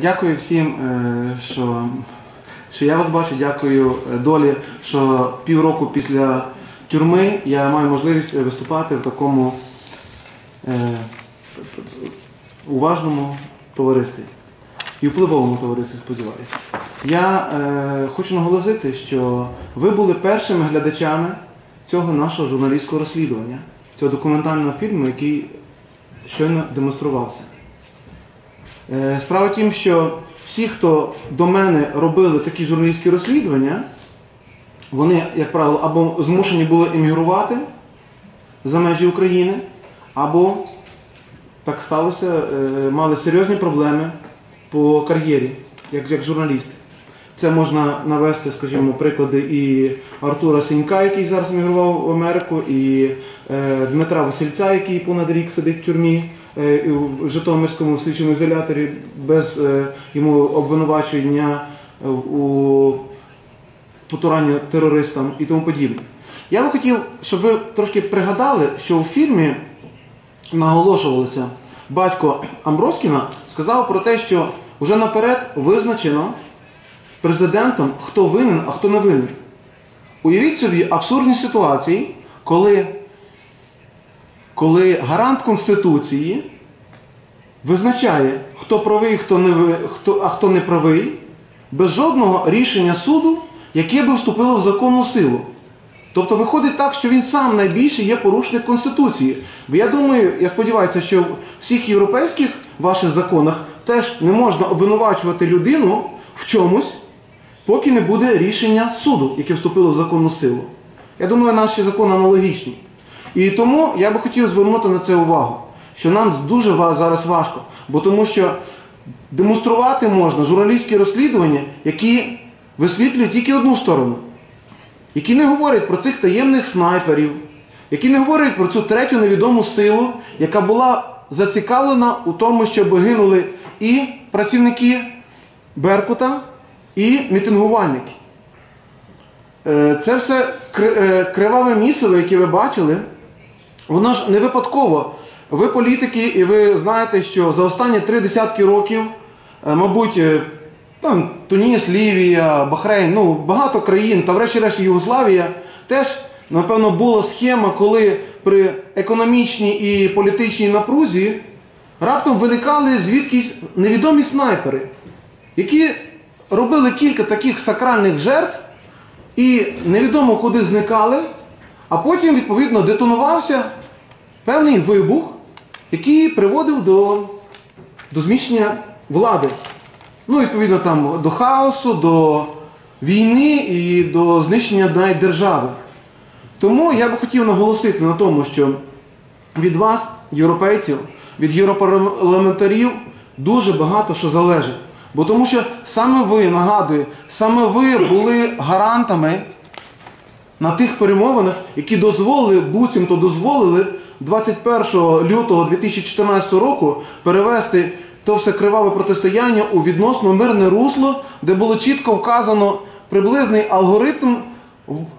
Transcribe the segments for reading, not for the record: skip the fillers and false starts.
Дякую всім, що я вас бачу, дякую долі, що півроку після тюрми я маю можливість виступати в такому уважному товаристві і впливовому товаристві, сподіваюся. Я хочу наголосити, що ви були першими глядачами цього нашого журналістського розслідування, цього документального фільму, який щойно демонструвався. Справа в тім, що всі, хто до мене робили такі журналістські розслідування, вони, як правило, або змушені були емігрувати за межі України, або, так сталося, мали серйозні проблеми по кар'єрі, як журналісти. Це можна навести, скажімо, приклади і Артура Сенька, який зараз емігрував в Америку, і Дмитра Васильця, який понад рік сидить в тюрмі, в Житомирському слідчому ізоляторі без йому обвинувачення у потуранні терористам і тому подібне. Я би хотів, щоб ви трошки пригадали, що у фільмі наголошувалося, батько Амброскіна сказав про те, що вже наперед визначено президентом, хто винен, а хто не винен. Уявіть собі абсурдні ситуації, коли гарант Конституції визначає, хто правий, а хто не правий, без жодного рішення суду, яке би вступило в законну силу. Тобто виходить так, що він сам найбільше є порушник Конституції. Бо я думаю, я сподіваюся, що в всіх європейських ваших законах теж не можна обвинувачувати людину в чомусь, поки не буде рішення суду, яке вступило в законну силу. Я думаю, наші закони аналогічні. І тому я би хотів звернути на це увагу, що нам дуже зараз важко, бо тому що демонструвати можна журналістські розслідування, які висвітлюють тільки одну сторону, які не говорять про цих таємних снайперів, які не говорять про цю третю невідому силу, яка була зацікавлена у тому, щоб гинули і працівники Беркута, і мітингувальники. Це все криваве місиво, яке ви бачили, воно ж не випадково. Ви політики, і ви знаєте, що за останні 3 десятки років, мабуть, там Туніс, Лівія, Бахрейн, багато країн, та врешті-решт Югославія, теж, напевно, була схема, коли при економічній і політичній напрузі раптом виникали звідкись невідомі снайпери, які робили кілька таких сакральних жертв і невідомо куди зникали, а потім, відповідно, детонувався певний вибух, який приводив до зміщення влади. Відповідно, там, до хаосу, до війни і до знищення навіть держави. Тому я би хотів наголосити на тому, що від вас, європейців, від європарламентарів, дуже багато що залежить. Бо тому що саме ви, нагадую, саме ви були гарантами на тих перемовинах, які буцімто дозволили 21 лютого 2014 року перевести то все криваве протистояння у відносно мирне русло, де було чітко вказано приблизний алгоритм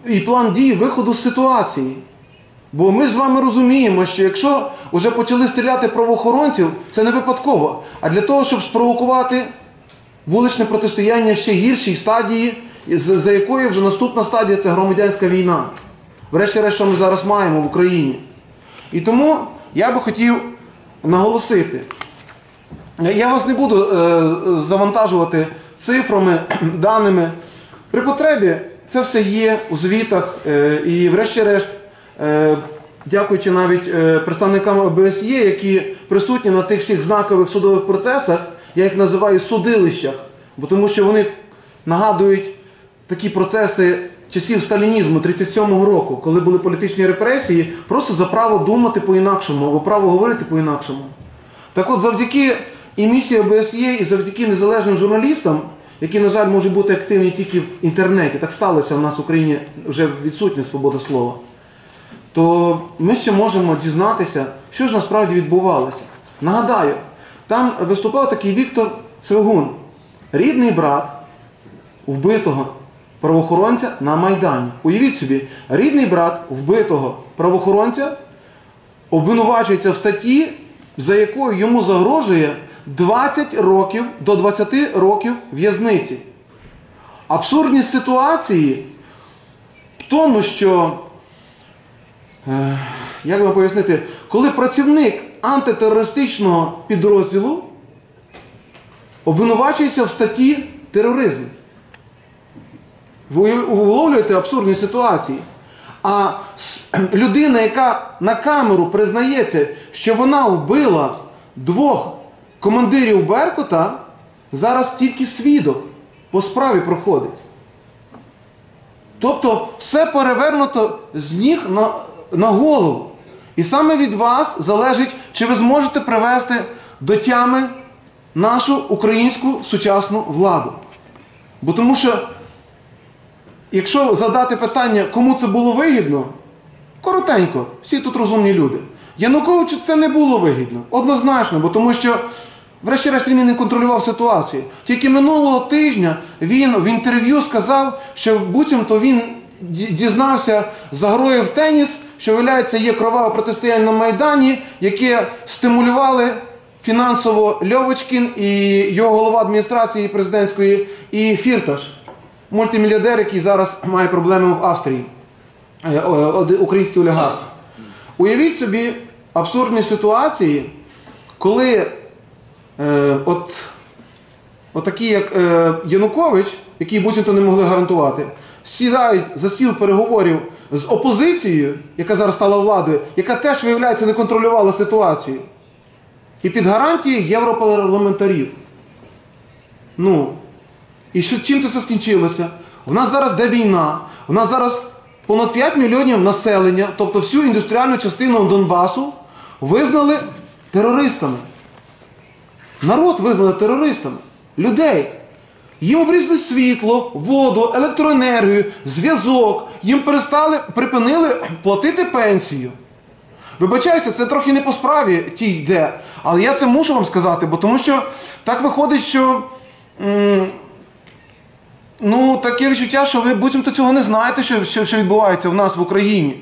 і план дій виходу з ситуації. Бо ми ж з вами розуміємо, що якщо вже почали стріляти правоохоронців, це не випадково, а для того, щоб спровокувати вуличне протистояння в ще гіршій стадії, за якою вже наступна стадія – це громадянська війна. Врешті-решт, що ми зараз маємо в Україні. І тому я би хотів наголосити, я вас не буду завантажувати цифрами, даними. При потребі це все є у звітах і врешті-решт, дякуючи навіть представникам ОБСЄ, які присутні на тих всіх знакових судових процесах, я їх називаю судилищах, бо тому що вони нагадують такі процеси часів сталінізму 1937 року, коли були політичні репресії, просто за право думати по-інакшому, або право говорити по-інакшому. Так от, завдяки і місії ОБСЄ, і завдяки незалежним журналістам, які, на жаль, можуть бути активні тільки в інтернеті, так сталося в нас в Україні вже відсутня свобода слова, то ми ще можемо дізнатися, що ж насправді відбувалося. Нагадаю, там виступав такий Віктор Цвигун, рідний брат вбитого правоохоронця на Майдані. Уявіть собі, рідний брат вбитого правоохоронця обвинувачується в статті, за якою йому загрожує 20 років до 20 років в'язниці. Абсурдність ситуації в тому, що, як вам пояснити, коли працівник антитерористичного підрозділу обвинувачується в статті тероризм. Ви уловлюєте абсурдні ситуації. А людина, яка на камеру признається, що вона вбила 2 командирів Беркута, зараз тільки свідок по справі проходить. Тобто все перевернуто з ніг на голову. І саме від вас залежить, чи ви зможете привести до тями нашу українську сучасну владу. Бо тому що, якщо задати питання, кому це було вигідно, коротенько, всі тут розумні люди. Януковичу це не було вигідно, однозначно, бо тому що, врешті-решт, він і не контролював ситуацію. Тільки минулого тижня він в інтерв'ю сказав, що буцімто він дізнався за грою в теніс, що, виявляється, є кроваве протистояння на Майдані, яке стимулювали фінансово Льовочкін і його голова адміністрації президентської, і Фірташ, мультимільярдер, який зараз має проблеми в Австрії, український олігарх. Уявіть собі абсурдні ситуації, коли такі, як Янукович, які буцімто не могли гарантувати, сідають за стіл переговорів з опозицією, яка зараз стала владою, яка теж, виявляється, не контролювала ситуацію. І під гарантією європарламентарів. І чим це все скінчилося? У нас зараз йде війна, у нас зараз понад 5 мільйонів населення, тобто всю індустріальну частину Донбасу, визнали терористами. Народ визнали терористами. Людей. Їм обрізали світло, воду, електроенергію, зв'язок. Їм припинили платити пенсію. Вибачаюся, це трохи не по справі тій йде. Але я це мушу вам сказати, бо тому що так виходить, що таке відчуття, що ви буцімто цього не знаєте, що відбувається в нас в Україні.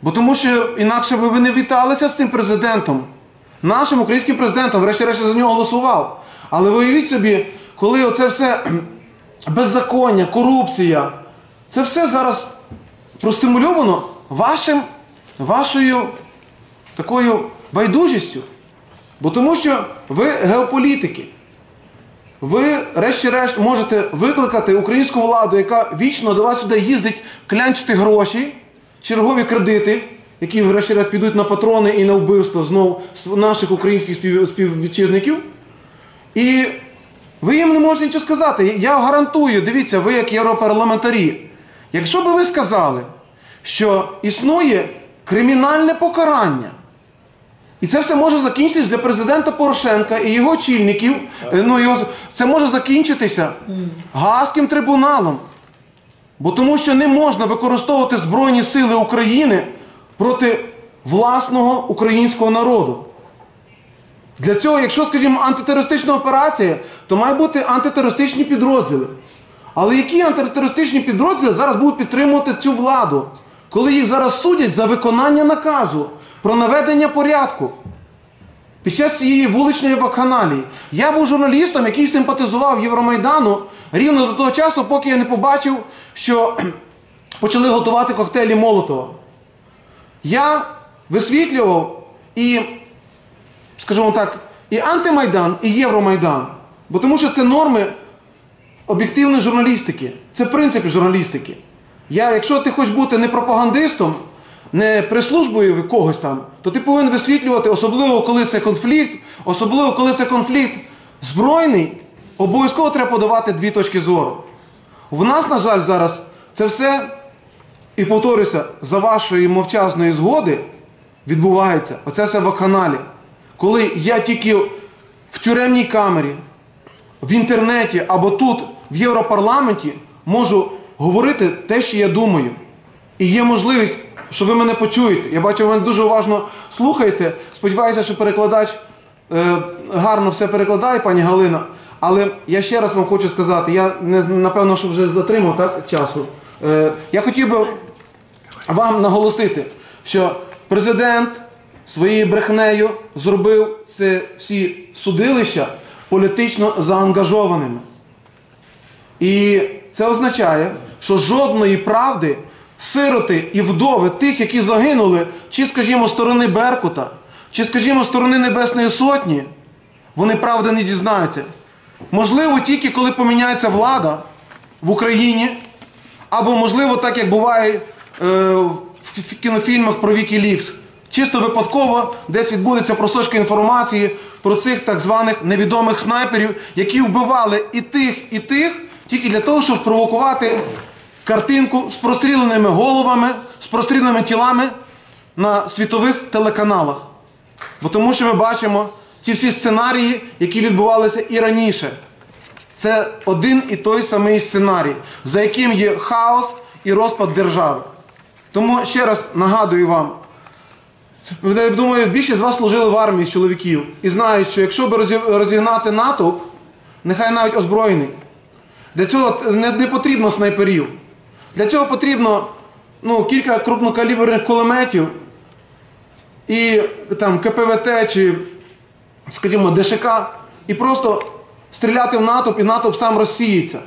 Бо тому що інакше ви не віталися з цим президентом. Нашим українським президентом, врешті-решт, за нього голосував. Але ви уявіть собі, коли оце все беззаконня, корупція, це все зараз простимульовано вашою такою байдужістю. Бо тому що ви геополітики. Ви, решті-решт, можете викликати українську владу, яка вічно до вас сюди їздить клянчити гроші, чергові кредити, які, врешті-решт, підуть на патрони і на вбивство знову наших українських співвітчизників. І ви їм не можете нічого сказати. Я гарантую, дивіться, ви як європарламентарі, якщо б ви сказали, що існує кримінальне покарання, і це все може закінчитися для президента Порошенка і його очільників, це може закінчитися Гаазьким трибуналом. Бо тому що не можна використовувати Збройні сили України проти власного українського народу. Для цього, якщо, скажімо, антитерористична операція, то мають бути антитерористичні підрозділи. Але які антитерористичні підрозділи зараз будуть підтримувати цю владу, коли їх зараз судять за виконання наказу про наведення порядку під час цієї вуличної вакханалії? Я був журналістом, який симпатизував Євромайдану рівно до того часу, поки я не побачив, що почали готувати коктейлі Молотова. Я висвітлював і, скажімо так, і антимайдан, і Євромайдан. Бо тому що це норми об'єктивної журналістики. Це принципи журналістики. Якщо ти хочеш бути не пропагандистом, не прес-службою когось там, то ти повинен висвітлювати, особливо коли це конфлікт, особливо коли це конфлікт збройний, обов'язково треба подавати 2 точки зору. В нас, на жаль, зараз це все, і повторюся, за вашої мовчазної згоди відбувається. Оце все в вакханалії. Коли я тільки в тюремній камері, в інтернеті або тут, в Європарламенті, можу говорити те, що я думаю. І є можливість, що ви мене почуєте. Я бачу, ви мене дуже уважно слухаєте. Сподіваюся, що перекладач гарно все перекладає, пані Галина. Але я ще раз вам хочу сказати, я напевно, що вже затримав часу. Я хотів би вам наголосити, що президент своєю брехнею зробив це всі судилища політично заангажованими. І це означає, що жодної правди сироти і вдови тих, які загинули, чи, скажімо, сторони Беркута, чи, скажімо, сторони Небесної Сотні, вони правди не дізнаються. Можливо, тільки коли поміняється влада в Україні, або, можливо, так, як буває в кінофільмах про Вікілікс, чисто випадково десь відбудеться просочка інформації про цих так званих невідомих снайперів, які вбивали і тих, тільки для того, щоб спровокувати картинку з простріленими головами, з простріленими тілами на світових телеканалах. Бо тому що ми бачимо ці всі сценарії, які відбувалися і раніше. Це один і той самий сценарій, за яким є хаос і розпад держави. Тому ще раз нагадую вам, я думаю, більшість з вас служили в армії, чоловіків, і знають, що якщо б розігнати натовп, нехай навіть озброєний, для цього не потрібно снайперів. Для цього потрібно кілька крупнокаліберних кулеметів і там КПВТ чи, скажімо, ДШК, і просто стріляти в натовп, і натовп сам розсіється.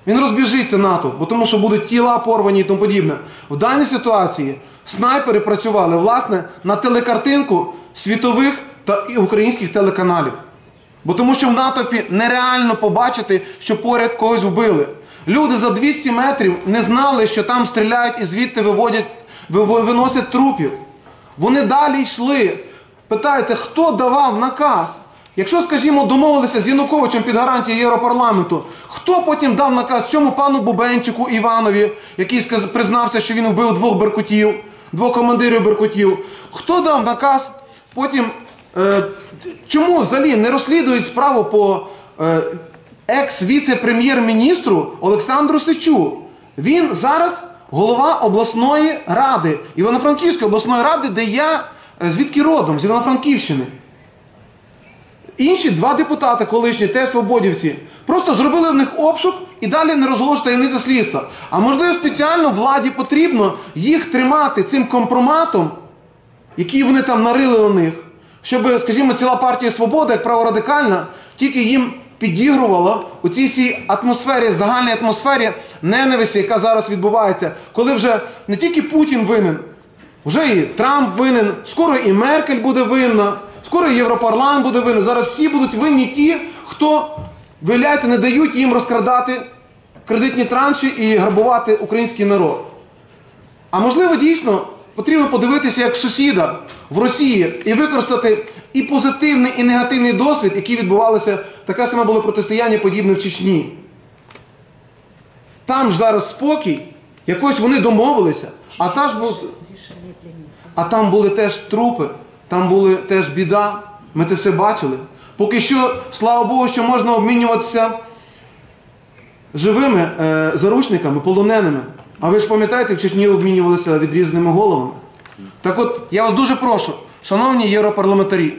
Він розбіжиться натовп, бо тому що будуть тіла порвані і тому подібне. В даній ситуації снайпери працювали, власне, на телекартинку світових та українських телеканалів. Бо тому що в натовпі нереально побачити, що поряд когось вбили. Люди за 200 метрів не знали, що там стріляють і звідти виносять трупів. Вони далі йшли. Питаються, хто давав наказ? Якщо, скажімо, домовилися з Януковичем під гарантією Європарламенту, хто потім дав наказ цьому пану Бубенчику Іванові, який признався, що він вбив двох командирів беркутів? Хто дав наказ потім... Чому взагалі не розслідують справу по екс-віце-прем'єр-міністру Олександру Сичу? Він зараз голова обласної ради, Івано-Франківської обласної ради, де я звідки родом, з Івано-Франківщини. Інші два депутати колишні, теж свободівці, просто зробили в них обшук і далі не розголошують таємниці слідства. А можливо, спеціально владі потрібно їх тримати цим компроматом, який вони там нарили у них, щоб, скажімо, ціла партія «Свобода», як праворадикальна, тільки їм підігрувала у цій всій атмосфері, загальній атмосфері ненависті, яка зараз відбувається, коли вже не тільки Путін винен, вже і Трамп винен, скоро і Меркель буде винна, скоро і Європарламент буде винен. Зараз всі будуть винні ті, хто, виявляється, не дають їм розкрадати кредитні транші і грабувати український народ. А можливо, дійсно, потрібно подивитися як сусіда в Росії і використати і позитивний, і негативний досвід, які відбувалися, таке саме було протистояння подібне в Чечні. Там ж зараз спокій, якось вони домовилися, а там були теж трупи, там були теж біда, ми це все бачили. Поки що, слава Богу, що можна обмінюватися живими заручниками, полоненими. А ви ж пам'ятаєте, в Чечні обмінювалися відрізаними головами? Так от, я вас дуже прошу, шановні європарламентарі,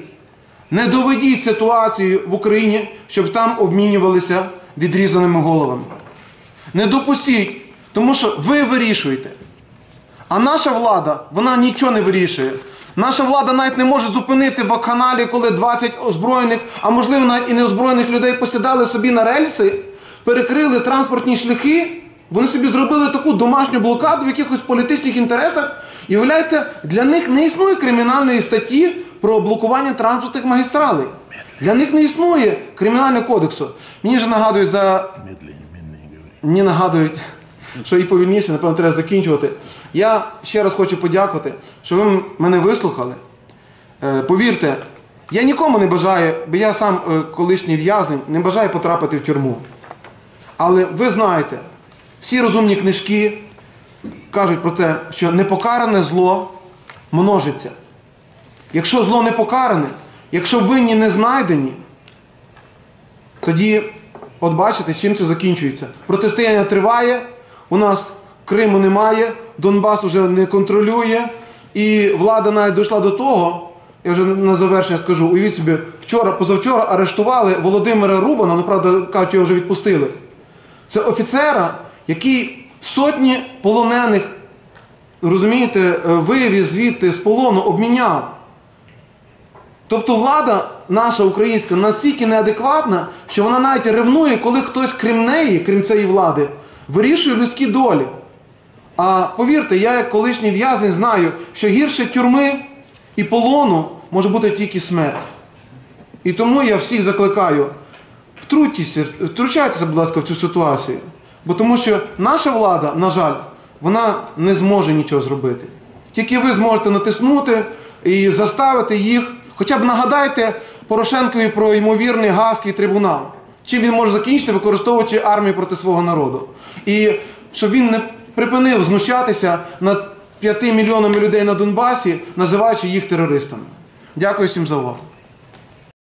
не доведіть ситуацію в Україні, щоб там обмінювалися відрізаними головами. Не допустіть, тому що ви вирішуєте. А наша влада, вона нічого не вирішує. Наша влада навіть не може зупинити вакханалії, коли 20 озброєних, а можливо навіть і неозброєних людей посідали собі на рельси, перекрили транспортні шляхи, вони собі зробили таку домашню блокаду в якихось політичних інтересах, і, виявляється, для них не існує кримінальної статті про блокування транспортних магістралей. Для них не існує кримінального кодексу. Мені вже нагадують Мені нагадують, що і повільніше, напевно, треба закінчувати. Я ще раз хочу подякувати, що ви мене вислухали. Повірте, я нікому не бажаю, бо я сам колишній в'язень, не бажаю потрапити в тюрму. Але ви знаєте, всі розумні книжки кажуть про те, що непокаране зло множиться. Якщо зло не покаране, якщо винні не знайдені, тоді, от бачите, чим це закінчується. Протистояння триває, у нас Криму немає, Донбас вже не контролює, і влада навіть дійшла до того, я вже на завершення скажу, уявіть собі, позавчора арештували Володимира Рубана, ну, правда, кажуть, його вже відпустили. Це офіцера, який сотні полонених розумієте, вивіз звідти з полону, обміняв. Тобто влада наша українська настільки неадекватна, що вона навіть ревнує, коли хтось крім неї, крім цієї влади, вирішує людські долі. А повірте, я як колишній в'язень знаю, що гірше тюрми і полону може бути тільки смерть. І тому я всіх закликаю, втручайтеся, будь ласка, в цю ситуацію. Бо тому що наша влада, на жаль, вона не зможе нічого зробити. Тільки ви зможете натиснути і заставити їх, хоча б нагадайте Порошенкові про ймовірний Гаазький трибунал. Чим він може закінчити, використовуючи армію проти свого народу. І щоб він не припинив знущатися над 5 мільйонами людей на Донбасі, називаючи їх терористами. Дякую всім за увагу.